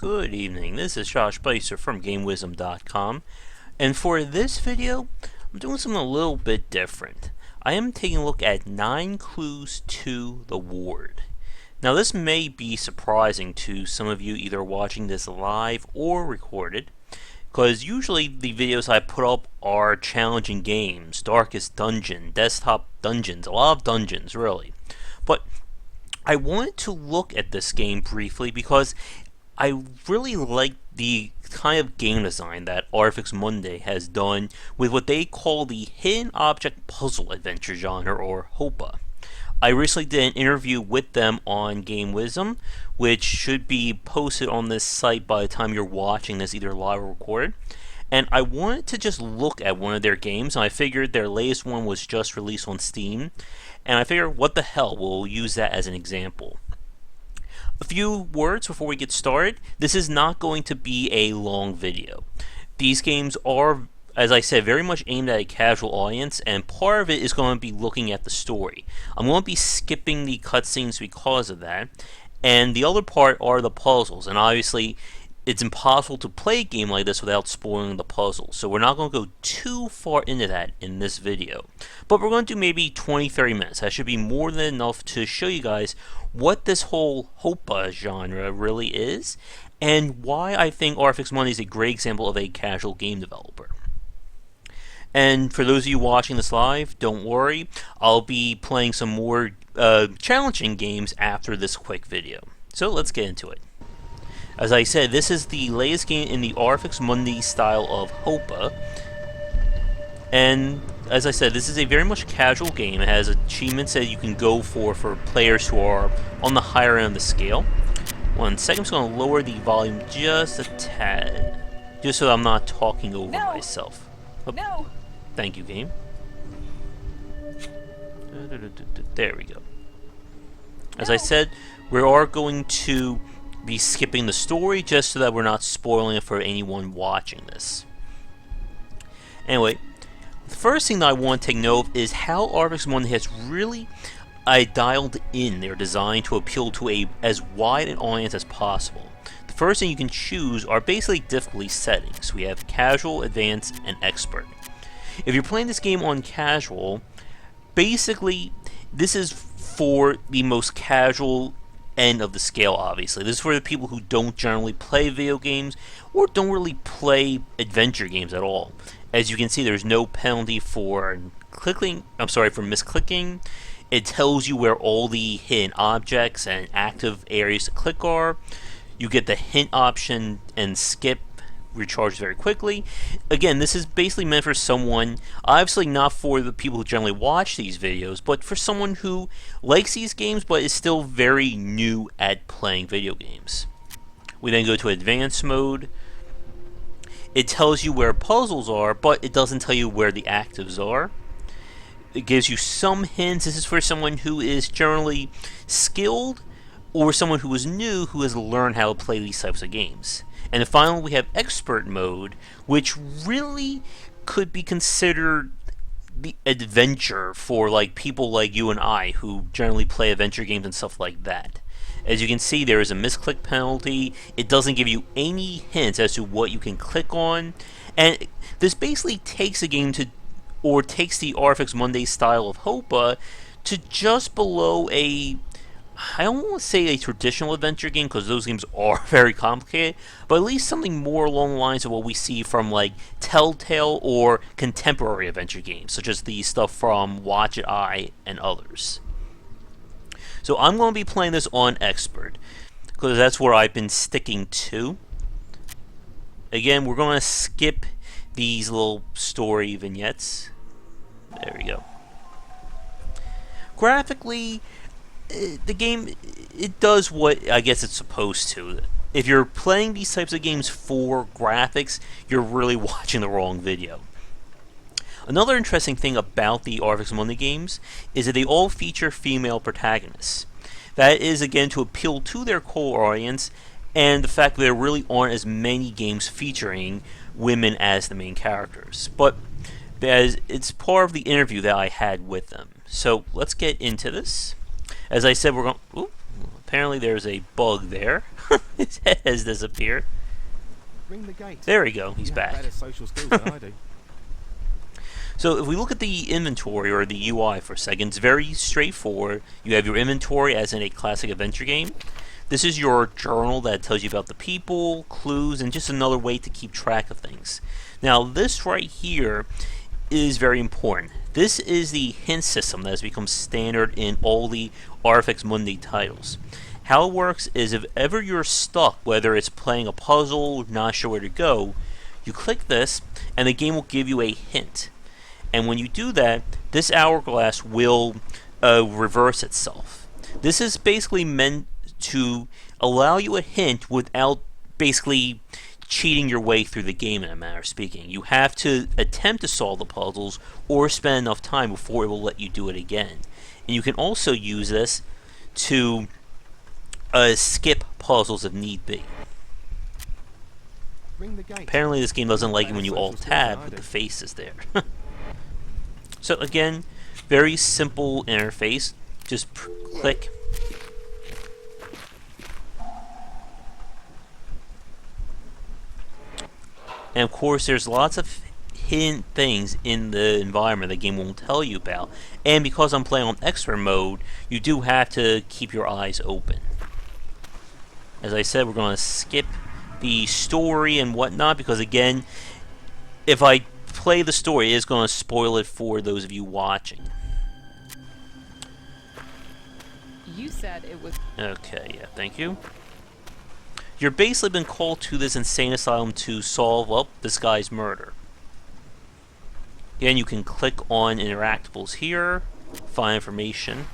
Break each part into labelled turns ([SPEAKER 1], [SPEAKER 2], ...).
[SPEAKER 1] Good evening, this is Josh Spicer from GameWisdom.com, and for this video, I'm doing something a little bit different. I am taking a look at 9 clues to the ward. Now this may be surprising to some of you either watching this live or recorded, because usually the videos I put up are challenging games, Darkest Dungeon, Desktop Dungeons, a lot of dungeons really. But I wanted to look at this game briefly because I really like the kind of game design that Artifex Mundi has done with what they call the Hidden Object Puzzle Adventure genre, or HOPA. I recently did an interview with them on Game Wisdom, which should be posted on this site by the time you're watching this, either live or recorded. And I wanted to just look at one of their games, and I figured their latest one was just released on Steam, and I figured, what the hell, we'll use that as an example. A few words before we get started. This is not going to be a long video. These games are, as I said, very much aimed at a casual audience, and part of it is going to be looking at the story. I'm going to be skipping the cutscenes because of that, and the other part are the puzzles, and obviously it's impossible to play a game like this without spoiling the puzzles, so we're not going to go too far into that in this video. But we're going to do maybe 20-30 minutes. That should be more than enough to show you guys what this whole HOPA genre really is, and why I think Artifex Mundi is a great example of a casual game developer. And for those of you watching this live, don't worry, I'll be playing some more challenging games after this quick video. So let's get into it. As I said, this is the latest game in the Artifex Mundi style of HOPA, and as I said, this is a very much casual game. It has achievements that you can go for players who are on the higher end of the scale. 1 second, I'm just going to lower the volume just a tad, just so I'm not talking over myself. Oh, no! Thank you, game. There we go. As I said, we are going to be skipping the story just so that we're not spoiling it for anyone watching this. Anyway, the first thing that I want to take note of is how Artifex Mundi has really dialed in their design to appeal to as wide an audience as possible. The first thing you can choose are basically difficulty settings. We have casual, advanced, and expert. If you're playing this game on casual, basically this is for the most casual end of the scale, obviously. This is for the people who don't generally play video games or don't really play adventure games at all. As you can see, there's no penalty for misclicking. It tells you where all the hidden objects and active areas to click are. You get the hint option and skip, recharge very quickly. Again, this is basically meant for someone, obviously not for the people who generally watch these videos, but for someone who likes these games but is still very new at playing video games. We then go to advanced mode. It tells you where puzzles are, but it doesn't tell you where the actives are. It gives you some hints. This is for someone who is generally skilled or someone who is new who has learned how to play these types of games. And then finally, we have expert mode, which really could be considered the adventure for people like you and I who generally play adventure games and stuff like that. As you can see, there is a misclick penalty. It doesn't give you any hints as to what you can click on. And this basically takes a game takes the Artifex Mundi style of HOPA to just below I don't want to say a traditional adventure game, because those games are very complicated, but at least something more along the lines of what we see from Telltale or contemporary adventure games, such as the stuff from Watch It Eye and others. So I'm going to be playing this on expert, because that's where I've been sticking to. Again, we're going to skip these little story vignettes. There we go. Graphically, the game, it does what I guess it's supposed to. If you're playing these types of games for graphics, you're really watching the wrong video. Another interesting thing about the Artifex Mundi games is that they all feature female protagonists. That is, again, to appeal to their core audience, and the fact that there really aren't as many games featuring women as the main characters. But it's part of the interview that I had with them. So let's get into this. As I said, we're going... Ooh, apparently there's a bug there. His head has disappeared.
[SPEAKER 2] Ring the gate.
[SPEAKER 1] There we go. He's
[SPEAKER 2] You
[SPEAKER 1] back.
[SPEAKER 2] have better social skills than I do.
[SPEAKER 1] So if we look at the inventory or the UI for a second, it's very straightforward. You have your inventory as in a classic adventure game. This is your journal that tells you about the people, clues, and just another way to keep track of things. Now this right here is very important. This is the hint system that has become standard in all the Artifex Mundi titles. How it works is if ever you're stuck, whether it's playing a puzzle, not sure where to go, you click this and the game will give you a hint. And when you do that, this hourglass will reverse itself. This is basically meant to allow you a hint without basically cheating your way through the game, in a manner of speaking. You have to attempt to solve the puzzles or spend enough time before it will let you do it again. And you can also use this to skip puzzles if need be.
[SPEAKER 2] Ring the gate.
[SPEAKER 1] Apparently this game doesn't like it when you alt-tab with the faces there. So again, very simple interface. Just click. And of course there's lots of hidden things in the environment the game won't tell you about. And because I'm playing on expert mode, you do have to keep your eyes open. As I said, we're going to skip the story and whatnot because again, if I play the story, it is going to spoil it for those of you watching.
[SPEAKER 3] You said it was...
[SPEAKER 1] Okay, yeah, thank you. You're basically been called to this insane asylum to solve, well, this guy's murder. Again, you can click on interactables here, find information,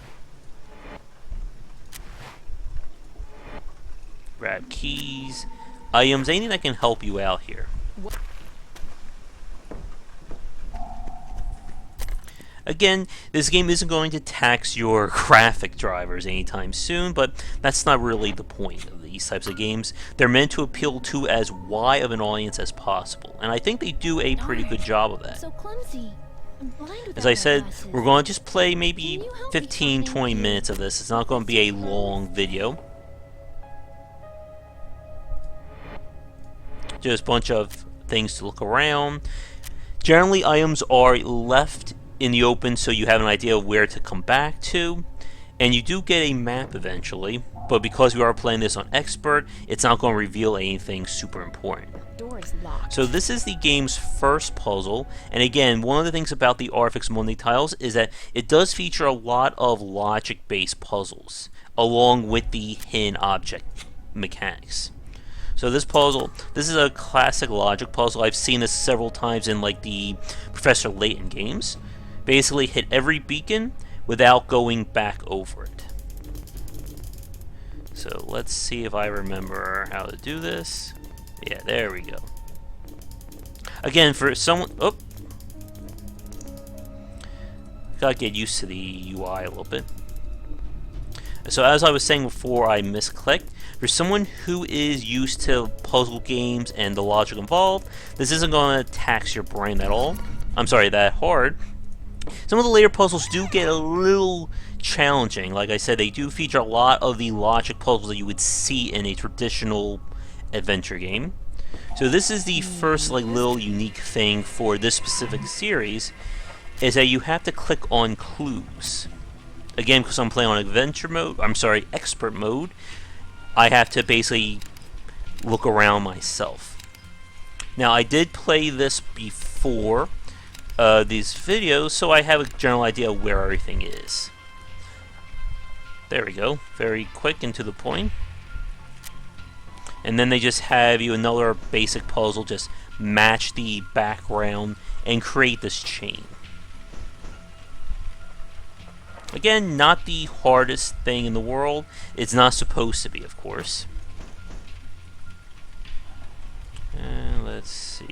[SPEAKER 1] grab keys, items, anything that can help you out here. Again, this game isn't going to tax your graphic drivers anytime soon, but that's not really the point of these types of games. They're meant to appeal to as wide of an audience as possible, and I think they do a pretty good job of that.
[SPEAKER 4] So clumsy. I'm blind without
[SPEAKER 1] As I
[SPEAKER 4] my
[SPEAKER 1] said,
[SPEAKER 4] glasses.
[SPEAKER 1] we're going to just play maybe 15-20 minutes of this. It's not going to be a long video. Just a bunch of things to look around. Generally, items are left in the open so you have an idea of where to come back to, and you do get a map eventually, but because we are playing this on expert, it's not going to reveal anything super important.
[SPEAKER 4] Door is locked.
[SPEAKER 1] So this is the game's first puzzle, and again, one of the things about the Artifex Mundi titles is that it does feature a lot of logic-based puzzles along with the hidden object mechanics. So this puzzle, this is a classic logic puzzle. I've seen this several times in like the Professor Layton games. Basically hit every beacon without going back over it. So let's see if I remember how to do this. Yeah, there we go. Again, for someone... Oh! Gotta get used to the UI a little bit. So as I was saying before, I misclicked. For someone who is used to puzzle games and the logic involved, this isn't going to tax your brain at all. I'm sorry, that hard. Some of the later puzzles do get a little challenging. Like I said, they do feature a lot of the logic puzzles that you would see in a traditional adventure game. So this is the first like little unique thing for this specific series, is that you have to click on clues. Again, because I'm playing on adventure mode, expert mode, I have to basically look around myself. Now I did play this before these videos, so I have a general idea of where everything is. There we go, very quick and to the point. And then they just have you another basic puzzle, just match the background and create this chain. Again, not the hardest thing in the world. It's not supposed to be, of course. Let's see.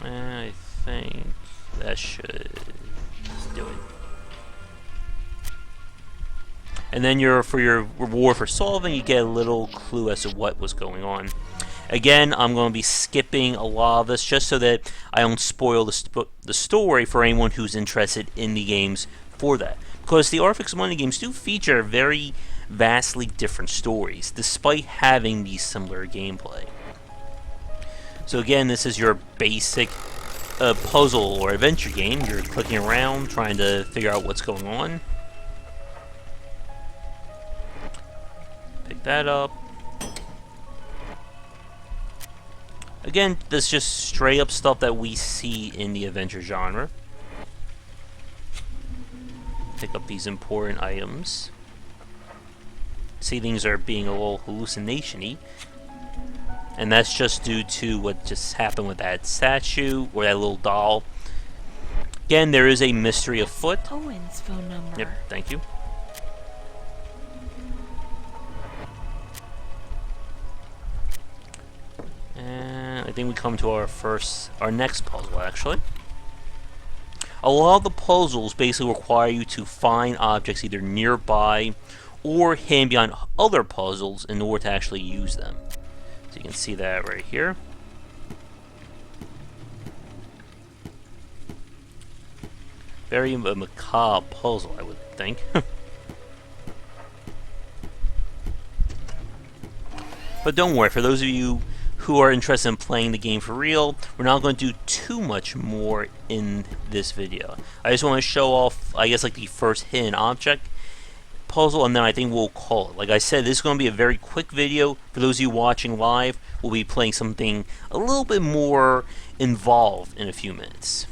[SPEAKER 1] I think that should do it. And then for your reward for solving, you get a little clue as to what was going on. Again, I'm going to be skipping a lot of this just so that I don't spoil the story for anyone who's interested in the games for that. Because the Artifex Mundi games do feature very vastly different stories, despite having the similar gameplay. So again, this is your basic puzzle or adventure game. You're clicking around, trying to figure out what's going on. Pick that up. Again, this is just straight up stuff that we see in the adventure genre. Pick up these important items. See, things are being a little hallucination-y. And that's just due to what just happened with that statue or that little doll. Again, there is a mystery afoot.
[SPEAKER 4] Owen's phone number.
[SPEAKER 1] Yep, thank you. And I think we come to our next puzzle, actually. A lot of the puzzles basically require you to find objects either nearby or hidden behind other puzzles in order to actually use them. So you can see that right here. Very macabre puzzle, I would think. But don't worry, for those of you who are interested in playing the game for real, we're not going to do too much more in this video. I just want to show off, I guess, like the first hidden object puzzle, and then I think we'll call it. Like I said, this is going to be a very quick video. For those of you watching live, we'll be playing something a little bit more involved in a few minutes.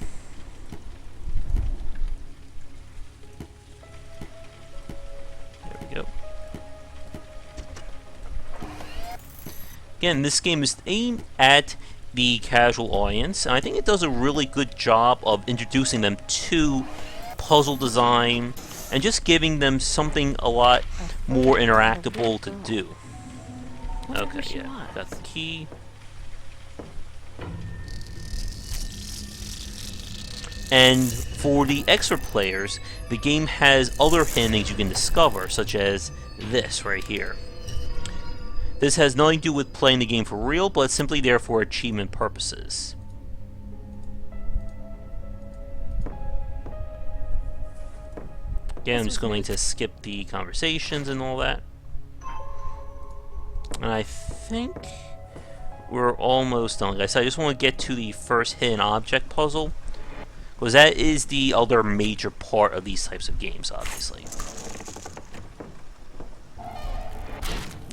[SPEAKER 1] There we go. Again, this game is aimed at the casual audience, and I think it does a really good job of introducing them to puzzle design and just giving them something a lot more interactable to do. Okay, yeah, got the key. And for the extra players, the game has other hidden things you can discover, such as this right here. This has nothing to do with playing the game for real, but it's simply there for achievement purposes. Again, I'm just going to skip the conversations and all that. And I think we're almost done. Like I said, I just want to get to the first hidden object puzzle, because that is the other major part of these types of games, obviously.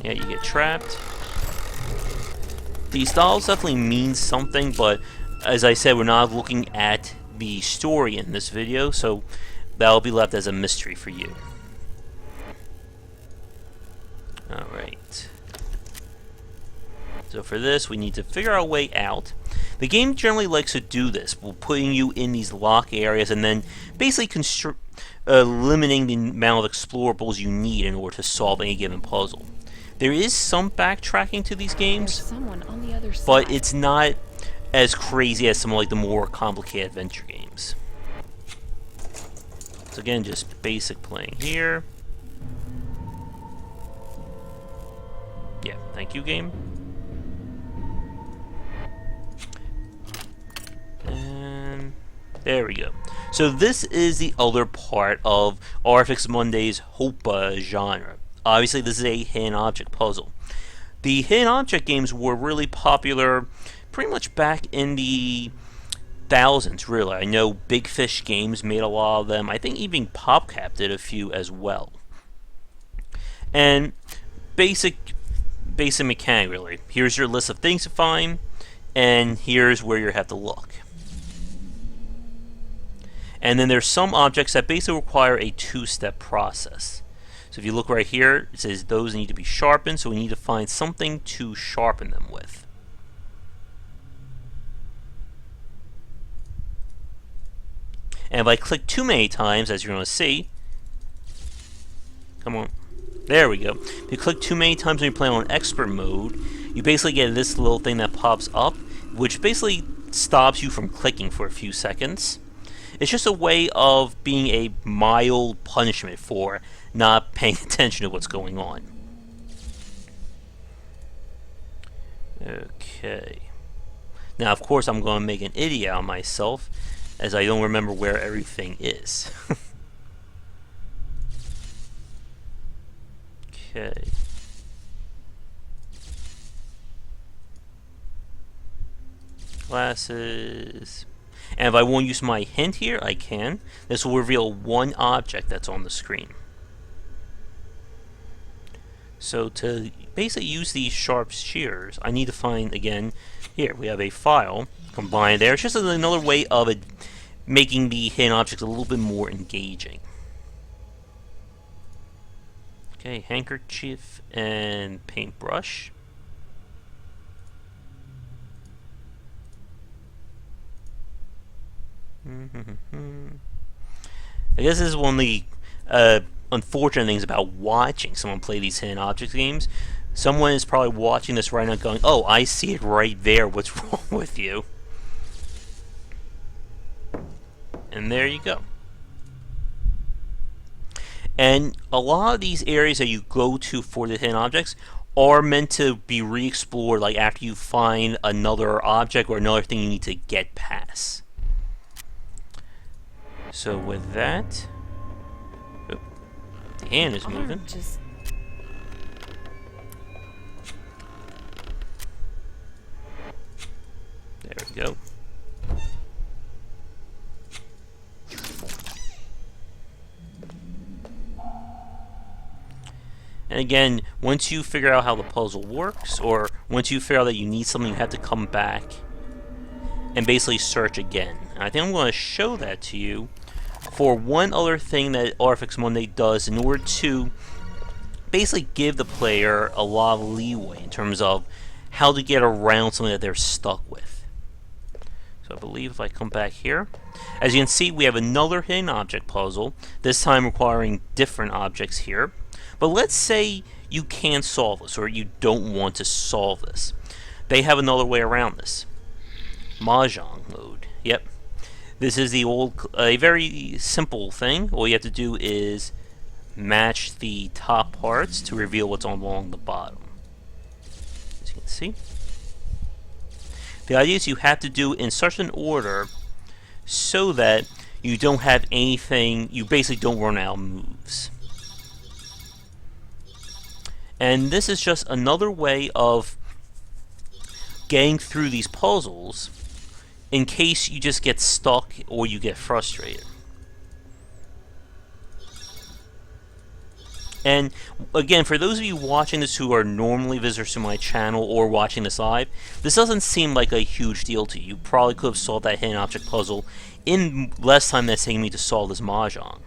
[SPEAKER 1] Yeah, you get trapped. These dolls definitely mean something, but as I said, we're not looking at the story in this video, so that'll be left as a mystery for you. Alright. So for this, we need to figure our way out. The game generally likes to do this, putting you in these lock areas and then basically limiting the amount of explorables you need in order to solve any given puzzle. There is some backtracking to these games,
[SPEAKER 4] Someone on the other side.
[SPEAKER 1] but it's not as crazy as some like the more complicated adventure games. So again, just basic playing here. Yeah, thank you, game. And there we go. So this is the other part of Artifex Mundi's HOPA genre. Obviously, this is a hidden object puzzle. The hidden object games were really popular pretty much back in the thousands, really. I know Big Fish Games made a lot of them. I think even PopCap did a few as well. And basic mechanic, really. Here's your list of things to find, and here's where you have to look. And then there's some objects that basically require a two-step process. So if you look right here, it says those need to be sharpened, so we need to find something to sharpen them with. And if I click too many times, as you're going to see, come on, there we go. If you click too many times when you're playing on expert mode, you basically get this little thing that pops up, which basically stops you from clicking for a few seconds. It's just a way of being a mild punishment for not paying attention to what's going on. Okay. Now, of course, I'm going to make an idiot out of myself, as I don't remember where everything is. Okay. Glasses. And if I want to use my hint here, I can. This will reveal one object that's on the screen. So to basically use these sharp shears, I need to find, again, here, we have a file combined there. It's just another way of making the hidden objects a little bit more engaging. Okay, handkerchief and paintbrush. I guess this is one of the unfortunate things about watching someone play these hidden objects games. Someone is probably watching this right now going, "Oh, I see it right there. What's wrong with you?" And there you go. And a lot of these areas that you go to for the hidden objects are meant to be re-explored, like after you find another object or another thing you need to get past. So with that, the hand is moving.
[SPEAKER 4] Just
[SPEAKER 1] There we go. And again, once you figure out how the puzzle works, or once you figure out that you need something, you have to come back and basically search again. And I think I'm going to show that to you for one other thing that Artifex Mundi does in order to basically give the player a lot of leeway in terms of how to get around something that they're stuck with. So I believe if I come back here, as you can see, we have another hidden object puzzle, this time requiring different objects here. But let's say you can't solve this, or you don't want to solve this. They have another way around this. Mahjong mode. Yep. This is a very simple thing. All you have to do is match the top parts to reveal what's along the bottom. As you can see. The idea is you have to do it in such an order so that you don't have anything, you basically don't run out of moves. And this is just another way of getting through these puzzles in case you just get stuck or you get frustrated. And again, for those of you watching this who are normally visitors to my channel or watching this live, this doesn't seem like a huge deal to you. You probably could have solved that hidden object puzzle in less time than it's taking me to solve this Mahjong.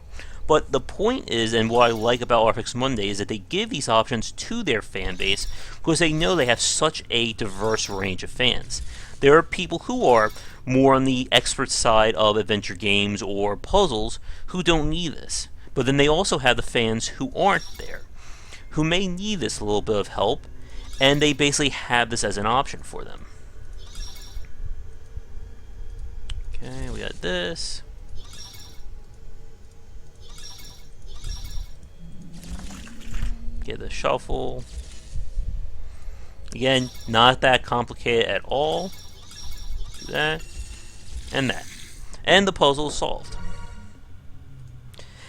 [SPEAKER 1] But the point is, and what I like about Artifex Mundi, is that they give these options to their fan base because they know they have such a diverse range of fans. There are people who are more on the expert side of adventure games or puzzles who don't need this. But then they also have the fans who aren't there, who may need this little bit of help, and they basically have this as an option for them. Okay, we got this. Get the shuffle. Again, not that complicated at all. Do that, and that. And the puzzle is solved.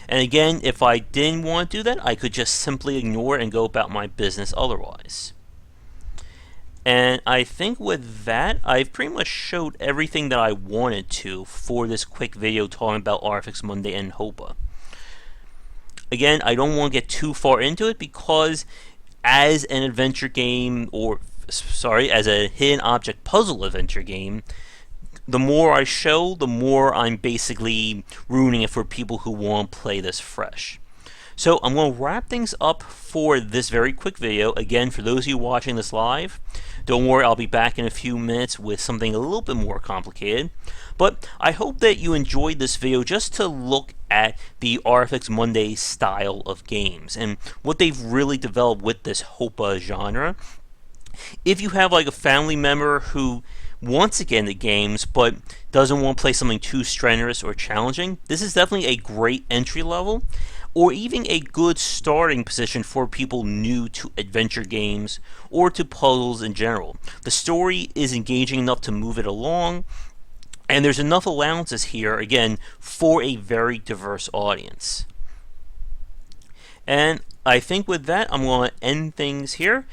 [SPEAKER 1] And again, if I didn't want to do that, I could just simply ignore it and go about my business otherwise. And I think with that, I've pretty much showed everything that I wanted to for this quick video talking about Artifex Mundi and HOPA. Again, I don't want to get too far into it because as an adventure game, or sorry, as a hidden object puzzle adventure game, the more I show, the more I'm basically ruining it for people who want to play this fresh. So I'm going to wrap things up for this very quick video. Again, for those of you watching this live, don't worry, I'll be back in a few minutes with something a little bit more complicated. But I hope that you enjoyed this video just to look at the Artifex Mundi style of games and what they've really developed with this HOPA genre. If you have like a family member who wants to get into games but doesn't want to play something too strenuous or challenging, this is definitely a great entry level. or even a good starting position for people new to adventure games or to puzzles in general. The story is engaging enough to move it along, and there's enough allowances here, again, for a very diverse audience. And I think with that, I'm going to end things here.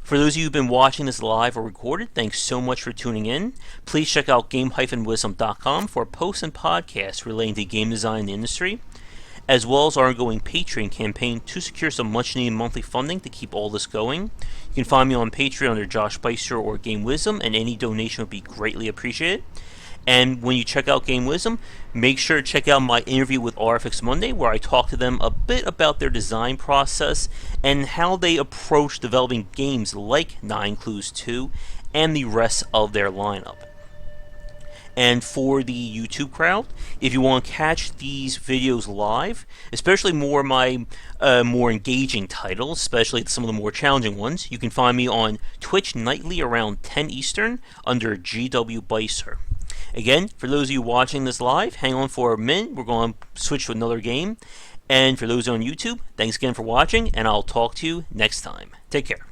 [SPEAKER 1] For those of you who've been watching this live or recorded, thanks so much for tuning in. Please check out game-wisdom.com for posts and podcasts relating to game design in the industry, as well as our ongoing Patreon campaign to secure some much-needed monthly funding to keep all this going. You can find me on Patreon under Josh Beister or Game Wisdom, and any donation would be greatly appreciated. And when you check out Game Wisdom, make sure to check out my interview with Artifex Mundi, where I talk to them a bit about their design process and how they approach developing games like 9 Clues 2 and the rest of their lineup. And for the YouTube crowd, if you want to catch these videos live, especially more of my more engaging titles, especially some of the more challenging ones, you can find me on Twitch nightly around 10 Eastern under GW Beister. Again, for those of you watching this live, hang on for a minute. We're going to switch to another game. And for those on YouTube, thanks again for watching, and I'll talk to you next time. Take care.